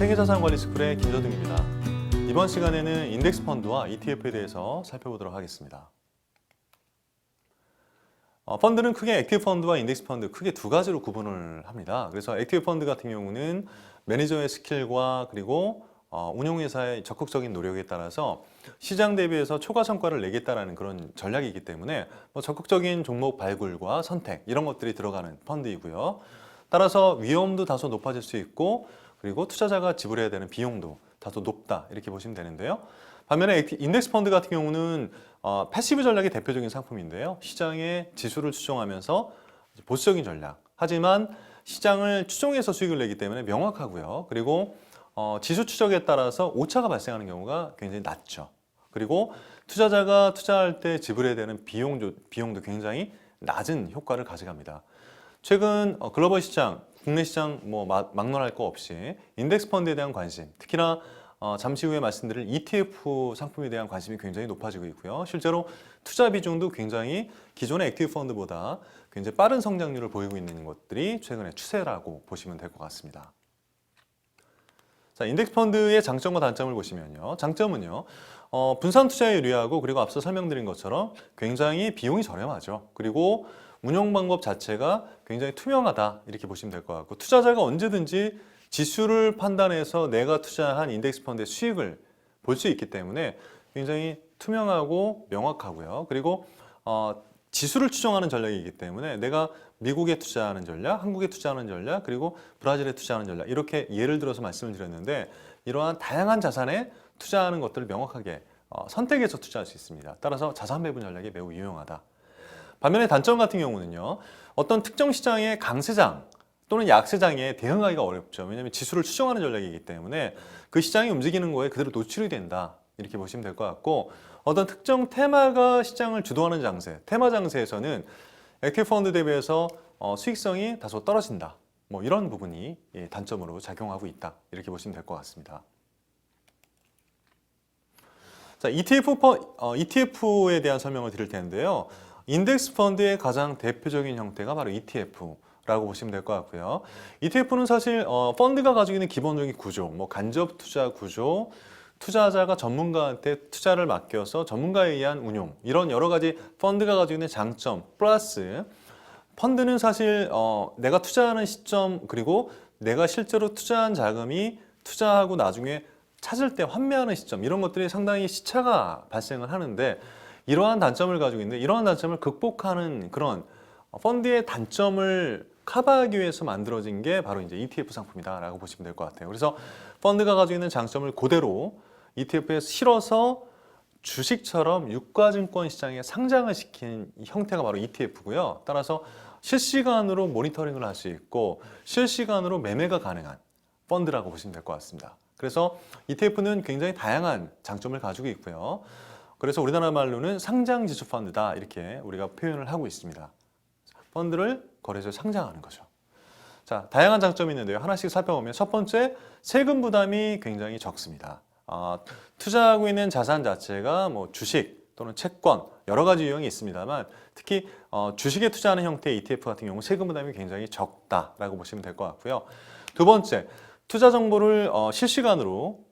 세계자산관리스쿨의 김저등입니다. 이번 시간에는 인덱스 펀드와 ETF에 대해서 살펴보도록 하겠습니다. 펀드는 크게 액티브 펀드와 인덱스 펀드 크게 두 가지로 구분을 합니다. 그래서 액티브 펀드 같은 경우는 매니저의 스킬과 그리고 운용회사의 적극적인 노력에 따라서 시장 대비해서 초과 성과를 내겠다라는 그런 전략이기 때문에 적극적인 종목 발굴과 선택 이런 것들이 들어가는 펀드이고요. 따라서 위험도 다소 높아질 수 있고 그리고 투자자가 지불해야 되는 비용도 다소 높다 이렇게 보시면 되는데요. 반면에 인덱스 펀드 같은 경우는 패시브 전략이 대표적인 상품인데요. 시장의 지수를 추종하면서 보수적인 전략. 하지만 시장을 추종해서 수익을 내기 때문에 명확하고요. 그리고 지수 추적에 따라서 오차가 발생하는 경우가 굉장히 낮죠. 그리고 투자자가 투자할 때 지불해야 되는 비용도 굉장히 낮은 효과를 가져갑니다. 최근 글로벌 시장, 국내 시장 막론할 거 없이 인덱스 펀드에 대한 관심, 특히나 잠시 후에 말씀드릴 ETF 상품에 대한 관심이 굉장히 높아지고 있고요. 실제로 투자 비중도 굉장히 기존의 액티브 펀드보다 굉장히 빠른 성장률을 보이고 있는 것들이 최근의 추세라고 보시면 될 것 같습니다. 자, 인덱스 펀드의 장점과 단점을 보시면요. 장점은요. 분산 투자에 유리하고 그리고 앞서 설명드린 것처럼 굉장히 비용이 저렴하죠. 그리고 운영 방법 자체가 굉장히 투명하다 이렇게 보시면 될 것 같고 투자자가 언제든지 지수를 판단해서 내가 투자한 인덱스 펀드의 수익을 볼 수 있기 때문에 굉장히 투명하고 명확하고요. 그리고 지수를 추정하는 전략이기 때문에 내가 미국에 투자하는 전략, 한국에 투자하는 전략, 그리고 브라질에 투자하는 전략 이렇게 예를 들어서 말씀을 드렸는데 이러한 다양한 자산에 투자하는 것들을 명확하게 선택해서 투자할 수 있습니다. 따라서 자산 배분 전략이 매우 유용하다. 반면에 단점 같은 경우는요. 어떤 특정 시장의 강세장 또는 약세장에 대응하기가 어렵죠. 왜냐하면 지수를 추정하는 전략이기 때문에 그 시장이 움직이는 거에 그대로 노출이 된다. 이렇게 보시면 될 것 같고 어떤 특정 테마가 시장을 주도하는 장세, 테마 장세에서는 액티브 펀드 대비해서 수익성이 다소 떨어진다. 이런 부분이 단점으로 작용하고 있다. 이렇게 보시면 될 것 같습니다. 자, ETF에 대한 설명을 드릴 텐데요. 인덱스 펀드의 가장 대표적인 형태가 바로 ETF라고 보시면 될 것 같고요. ETF는 사실 펀드가 가지고 있는 기본적인 구조, 간접 투자 구조, 투자자가 전문가한테 투자를 맡겨서 전문가에 의한 운용 이런 여러 가지 펀드가 가지고 있는 장점 플러스 펀드는 사실 내가 투자하는 시점 그리고 내가 실제로 투자한 자금이 투자하고 나중에 찾을 때 환매하는 시점 이런 것들이 상당히 시차가 발생을 하는데 이러한 단점을 가지고 있는데 이러한 단점을 극복하는 그런 펀드의 단점을 커버하기 위해서 만들어진 게 바로 이제 ETF 상품이다라고 보시면 될 것 같아요. 그래서 펀드가 가지고 있는 장점을 그대로 ETF에 실어서 주식처럼 유가증권 시장에 상장을 시킨 형태가 바로 ETF고요. 따라서 실시간으로 모니터링을 할 수 있고 실시간으로 매매가 가능한 펀드라고 보시면 될 것 같습니다. 그래서 ETF는 굉장히 다양한 장점을 가지고 있고요. 그래서 우리나라 말로는 상장지수 펀드다 이렇게 우리가 표현을 하고 있습니다. 펀드를 거래소에 상장하는 거죠. 자, 다양한 장점이 있는데요. 하나씩 살펴보면 첫 번째, 세금 부담이 굉장히 적습니다. 투자하고 있는 자산 자체가 주식 또는 채권 여러 가지 유형이 있습니다만 특히 주식에 투자하는 형태의 ETF 같은 경우 세금 부담이 굉장히 적다라고 보시면 될 것 같고요. 두 번째, 투자 정보를 실시간으로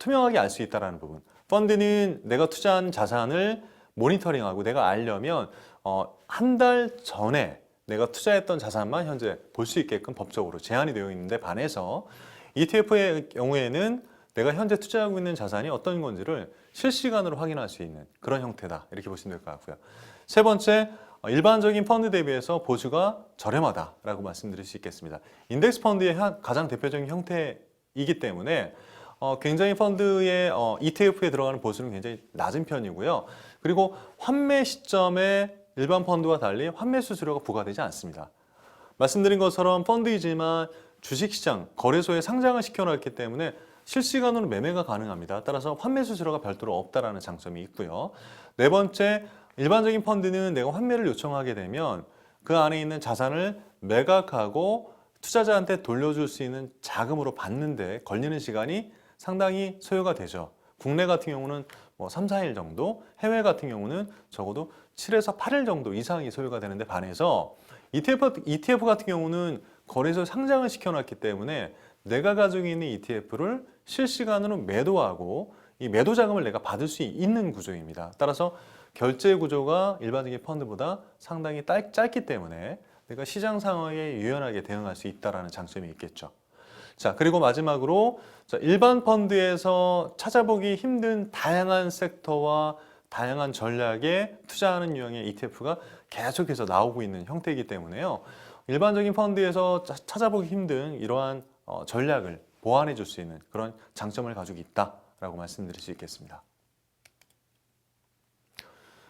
투명하게 알 수 있다는 부분. 펀드는 내가 투자한 자산을 모니터링하고 내가 알려면 한 달 전에 내가 투자했던 자산만 현재 볼 수 있게끔 법적으로 제한이 되어 있는데 반해서 ETF의 경우에는 내가 현재 투자하고 있는 자산이 어떤 건지를 실시간으로 확인할 수 있는 그런 형태다 이렇게 보시면 될 것 같고요. 세 번째, 일반적인 펀드 대비해서 보수가 저렴하다라고 말씀드릴 수 있겠습니다. 인덱스 펀드의 가장 대표적인 형태이기 때문에 굉장히 펀드의 ETF에 들어가는 보수는 굉장히 낮은 편이고요. 그리고 환매 시점에 일반 펀드와 달리 환매 수수료가 부과되지 않습니다. 말씀드린 것처럼 펀드이지만 주식시장, 거래소에 상장을 시켜놨기 때문에 실시간으로 매매가 가능합니다. 따라서 환매 수수료가 별도로 없다라는 장점이 있고요. 네 번째, 일반적인 펀드는 내가 환매를 요청하게 되면 그 안에 있는 자산을 매각하고 투자자한테 돌려줄 수 있는 자금으로 받는데 걸리는 시간이 상당히 소요가 되죠. 국내 같은 경우는 3, 4일 정도, 해외 같은 경우는 적어도 7에서 8일 정도 이상이 소요가 되는데 반해서 ETF 같은 경우는 거래소에 상장을 시켜놨기 때문에 내가 가지고 있는 ETF를 실시간으로 매도하고 이 매도 자금을 내가 받을 수 있는 구조입니다. 따라서 결제 구조가 일반적인 펀드보다 상당히 짧기 때문에 내가 시장 상황에 유연하게 대응할 수 있다는 장점이 있겠죠. 자, 그리고 마지막으로 일반 펀드에서 찾아보기 힘든 다양한 섹터와 다양한 전략에 투자하는 유형의 ETF가 계속해서 나오고 있는 형태이기 때문에요. 일반적인 펀드에서 찾아보기 힘든 이러한 전략을 보완해 줄 수 있는 그런 장점을 가지고 있다라고 말씀드릴 수 있겠습니다.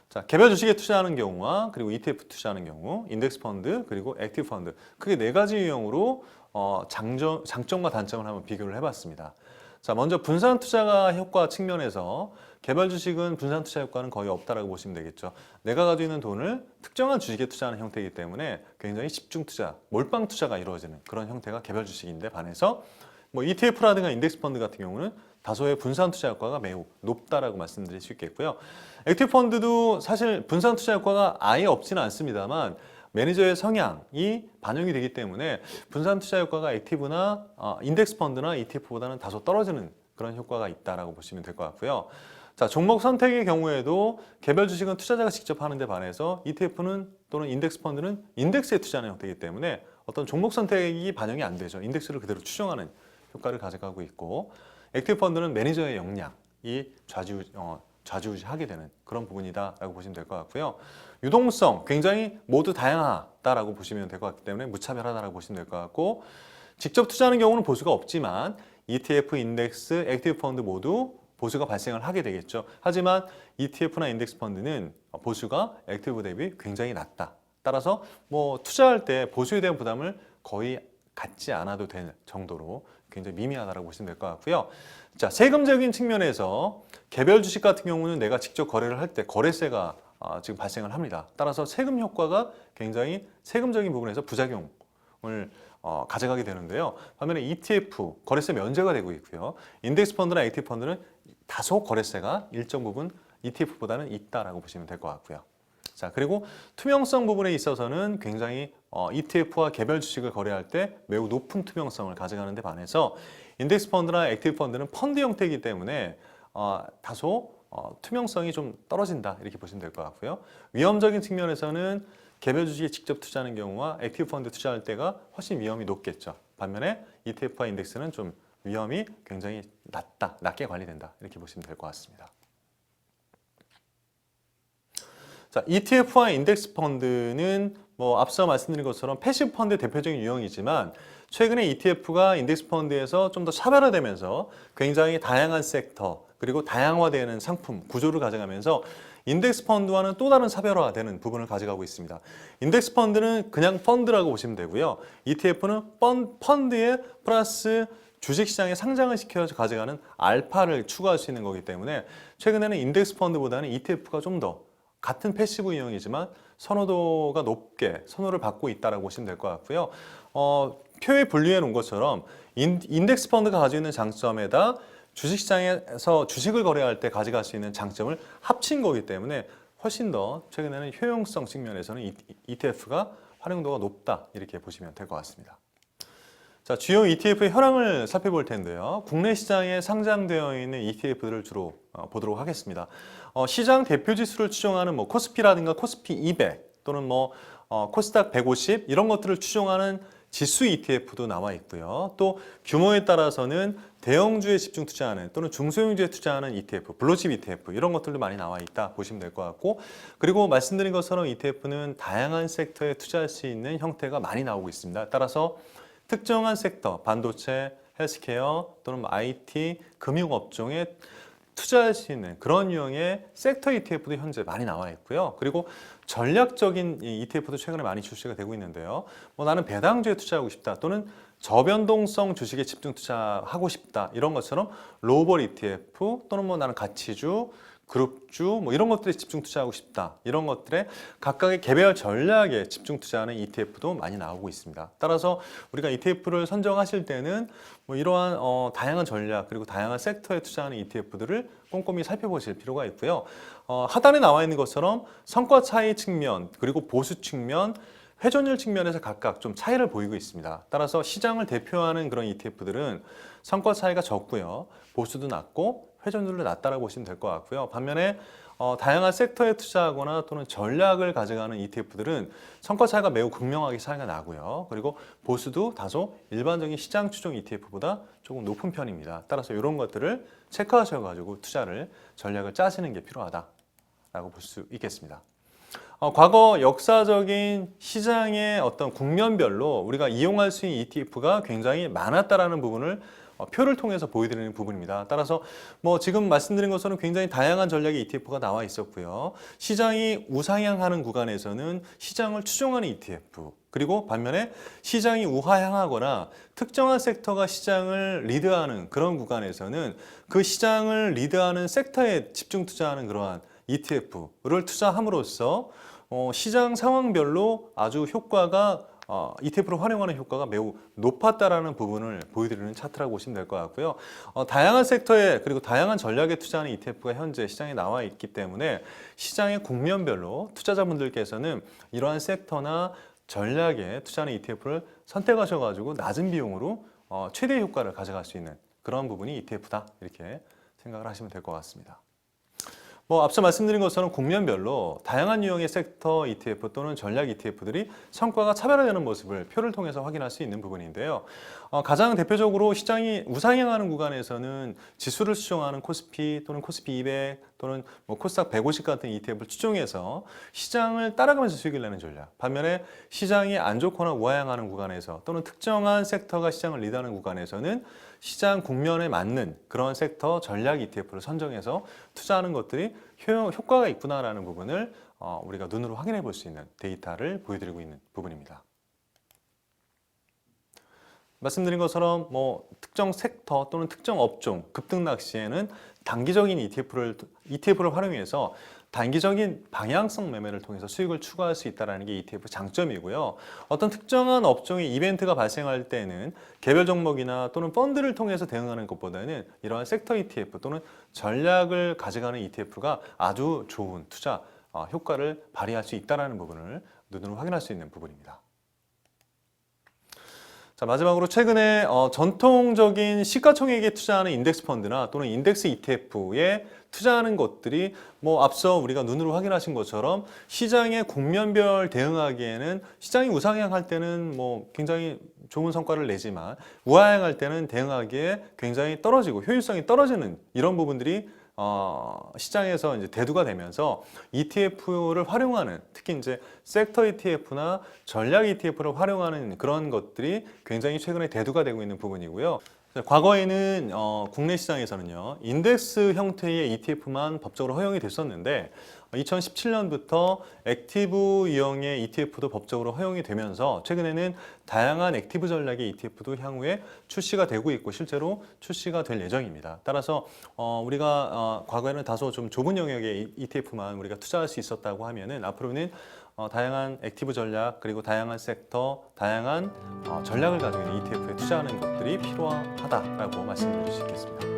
자, 개별 주식에 투자하는 경우와 그리고 ETF 투자하는 경우, 인덱스 펀드 그리고 액티브 펀드 크게 네 가지 유형으로 장점과 단점을 한번 비교를 해봤습니다. 자, 먼저 분산 투자가 효과 측면에서 개별 주식은 분산 투자 효과는 거의 없다라고 보시면 되겠죠. 내가 가지고 있는 돈을 특정한 주식에 투자하는 형태이기 때문에 굉장히 집중 투자, 몰빵 투자가 이루어지는 그런 형태가 개별 주식인데 반해서 뭐 ETF라든가 인덱스 펀드 같은 경우는 다소의 분산 투자 효과가 매우 높다라고 말씀드릴 수 있겠고요. 액티브 펀드도 사실 분산 투자 효과가 아예 없지는 않습니다만 매니저의 성향이 반영이 되기 때문에 분산 투자 효과가 액티브나 인덱스 펀드나 ETF보다는 다소 떨어지는 그런 효과가 있다라고 보시면 될 것 같고요. 자, 종목 선택의 경우에도 개별 주식은 투자자가 직접 하는 데 반해서 ETF는 또는 인덱스 펀드는 인덱스에 투자하는 형태이기 때문에 어떤 종목 선택이 반영이 안 되죠. 인덱스를 그대로 추정하는 효과를 가져가고 있고 액티브 펀드는 매니저의 역량이 좌지우지하게 되는 그런 부분이다라고 보시면 될 것 같고요. 유동성 굉장히 모두 다양하다라고 보시면 될 것 같기 때문에 무차별하다라고 보시면 될 것 같고 직접 투자하는 경우는 보수가 없지만 ETF, 인덱스, 액티브 펀드 모두 보수가 발생을 하게 되겠죠. 하지만 ETF나 인덱스 펀드는 보수가 액티브 대비 굉장히 낮다. 따라서 뭐 투자할 때 보수에 대한 부담을 거의 갖지 않아도 될 정도로 굉장히 미미하다고 보시면 될 것 같고요. 자, 세금적인 측면에서 개별 주식 같은 경우는 내가 직접 거래를 할 때 거래세가 지금 발생을 합니다. 따라서 세금 효과가 굉장히 세금적인 부분에서 부작용을 가져가게 되는데요. 반면에 ETF 거래세 면제가 되고 있고요. 인덱스 펀드나 액티브 펀드는 다소 거래세가 일정 부분 ETF보다는 있다라고 보시면 될 것 같고요. 자, 그리고 투명성 부분에 있어서는 굉장히 ETF와 개별 주식을 거래할 때 매우 높은 투명성을 가져가는 데 반해서 인덱스 펀드나 액티브 펀드는 펀드 형태이기 때문에 다소 투명성이 좀 떨어진다 이렇게 보시면 될 것 같고요. 위험적인 측면에서는 개별 주식에 직접 투자하는 경우와 액티브 펀드 투자할 때가 훨씬 위험이 높겠죠. 반면에 ETF와 인덱스는 좀 위험이 굉장히 낮게 관리된다 이렇게 보시면 될 것 같습니다. 자, ETF와 인덱스 펀드는 뭐 앞서 말씀드린 것처럼 패시브 펀드의 대표적인 유형이지만 최근에 ETF가 인덱스 펀드에서 좀 더 차별화되면서 굉장히 다양한 섹터 그리고 다양화되는 상품 구조를 가져가면서 인덱스 펀드와는 또 다른 차별화되는 부분을 가져가고 있습니다. 인덱스 펀드는 그냥 펀드라고 보시면 되고요. ETF는 펀드에 플러스 주식시장에 상장을 시켜서 가져가는 알파를 추구할 수 있는 거기 때문에 최근에는 인덱스 펀드보다는 ETF가 좀 더 같은 패시브 유형이지만 선호도가 높게 선호를 받고 있다고 보시면 될 것 같고요. 표에 분류해 놓은 것처럼 인덱스 펀드가 가지고 있는 장점에다 주식시장에서 주식을 거래할 때 가져갈 수 있는 장점을 합친 거기 때문에 훨씬 더 최근에는 효용성 측면에서는 ETF가 활용도가 높다 이렇게 보시면 될 것 같습니다. 자, 주요 ETF의 현황을 살펴볼 텐데요. 국내 시장에 상장되어 있는 ETF들을 주로 보도록 하겠습니다. 시장 대표 지수를 추종하는 뭐 코스피라든가 코스피 200 또는 뭐 코스닥 150 이런 것들을 추종하는 지수 ETF도 나와 있고요. 또 규모에 따라서는 대형주에 집중 투자하는 또는 중소형주에 투자하는 ETF, 블루칩 ETF 이런 것들도 많이 나와 있다 보시면 될 것 같고 그리고 말씀드린 것처럼 ETF는 다양한 섹터에 투자할 수 있는 형태가 많이 나오고 있습니다. 따라서 특정한 섹터, 반도체, 헬스케어 또는 IT, 금융업종에 투자할 수 있는 그런 유형의 섹터 ETF도 현재 많이 나와 있고요. 그리고 전략적인 ETF도 최근에 많이 출시가 되고 있는데요. 뭐 나는 배당주에 투자하고 싶다 또는 저변동성 주식에 집중 투자하고 싶다 이런 것처럼 로벌 ETF 또는 뭐 나는 가치주, 그룹주 뭐 이런 것들에 집중 투자하고 싶다 이런 것들에 각각의 개별 전략에 집중 투자하는 ETF도 많이 나오고 있습니다. 따라서 우리가 ETF를 선정하실 때는 뭐 이러한 다양한 전략 그리고 다양한 섹터에 투자하는 ETF들을 꼼꼼히 살펴보실 필요가 있고요. 하단에 나와 있는 것처럼 성과 차이 측면 그리고 보수 측면 회전율 측면에서 각각 좀 차이를 보이고 있습니다. 따라서 시장을 대표하는 그런 ETF들은 성과 차이가 적고요. 보수도 낮고 회전율도 낮다라고 보시면 될 것 같고요. 반면에 다양한 섹터에 투자하거나 또는 전략을 가져가는 ETF들은 성과 차이가 매우 극명하게 차이가 나고요. 그리고 보수도 다소 일반적인 시장 추종 ETF보다 조금 높은 편입니다. 따라서 이런 것들을 체크하셔가지고 투자를 전략을 짜시는 게 필요하다라고 볼 수 있겠습니다. 과거 역사적인 시장의 어떤 국면별로 우리가 이용할 수 있는 ETF가 굉장히 많았다라는 부분을 표를 통해서 보여드리는 부분입니다. 따라서 뭐 지금 말씀드린 것처럼 굉장히 다양한 전략의 ETF가 나와 있었고요. 시장이 우상향하는 구간에서는 시장을 추종하는 ETF, 그리고 반면에 시장이 우하향하거나 특정한 섹터가 시장을 리드하는 그런 구간에서는 그 시장을 리드하는 섹터에 집중 투자하는 그러한 ETF를 투자함으로써 시장 상황별로 아주 효과가 ETF를 활용하는 효과가 매우 높았다라는 부분을 보여드리는 차트라고 보시면 될 것 같고요. 다양한 섹터에 그리고 다양한 전략에 투자하는 ETF가 현재 시장에 나와 있기 때문에 시장의 국면별로 투자자분들께서는 이러한 섹터나 전략에 투자하는 ETF를 선택하셔가지고 낮은 비용으로 최대 효과를 가져갈 수 있는 그런 부분이 ETF다 이렇게 생각을 하시면 될 것 같습니다. 앞서 말씀드린 것처럼 국면별로 다양한 유형의 섹터 ETF 또는 전략 ETF들이 성과가 차별화되는 모습을 표를 통해서 확인할 수 있는 부분인데요. 가장 대표적으로 시장이 우상향하는 구간에서는 지수를 추종하는 코스피 또는 코스피 200 또는 코스닥 150 같은 ETF를 추종해서 시장을 따라가면서 수익을 내는 전략. 반면에 시장이 안 좋거나 우하향하는 구간에서 또는 특정한 섹터가 시장을 리드하는 구간에서는 시장 국면에 맞는 그런 섹터 전략 ETF를 선정해서 투자하는 것들이 효과가 있구나라는 부분을 우리가 눈으로 확인해 볼 수 있는 데이터를 보여드리고 있는 부분입니다. 말씀드린 것처럼 특정 섹터 또는 특정 업종 급등락 시에는 단기적인 ETF를 활용해서 단기적인 방향성 매매를 통해서 수익을 추구할 수 있다는 게 ETF 장점이고요. 어떤 특정한 업종의 이벤트가 발생할 때는 개별 종목이나 또는 펀드를 통해서 대응하는 것보다는 이러한 섹터 ETF 또는 전략을 가져가는 ETF가 아주 좋은 투자 효과를 발휘할 수 있다는 부분을 눈으로 확인할 수 있는 부분입니다. 자, 마지막으로 최근에 전통적인 시가총액에 투자하는 인덱스 펀드나 또는 인덱스 ETF에 투자하는 것들이 앞서 우리가 눈으로 확인하신 것처럼 시장의 국면별 대응하기에는 시장이 우상향할 때는 굉장히 좋은 성과를 내지만 우하향할 때는 대응하기에 굉장히 떨어지고 효율성이 떨어지는 이런 부분들이 시장에서 이제 대두가 되면서 ETF를 활용하는 특히 이제 섹터 ETF나 전략 ETF를 활용하는 그런 것들이 굉장히 최근에 대두가 되고 있는 부분이고요. 과거에는 국내 시장에서는요 인덱스 형태의 ETF만 법적으로 허용이 됐었는데 2017년부터 액티브 유형의 ETF도 법적으로 허용이 되면서 최근에는 다양한 액티브 전략의 ETF도 향후에 출시가 되고 있고 실제로 출시가 될 예정입니다. 따라서 우리가 과거에는 다소 좀 좁은 영역의 ETF만 우리가 투자할 수 있었다고 하면은 앞으로는 다양한 액티브 전략 그리고 다양한 섹터, 다양한 전략을 가지고 있는 ETF에 투자하는 것들이 필요하다라고 말씀드릴 수 있겠습니다.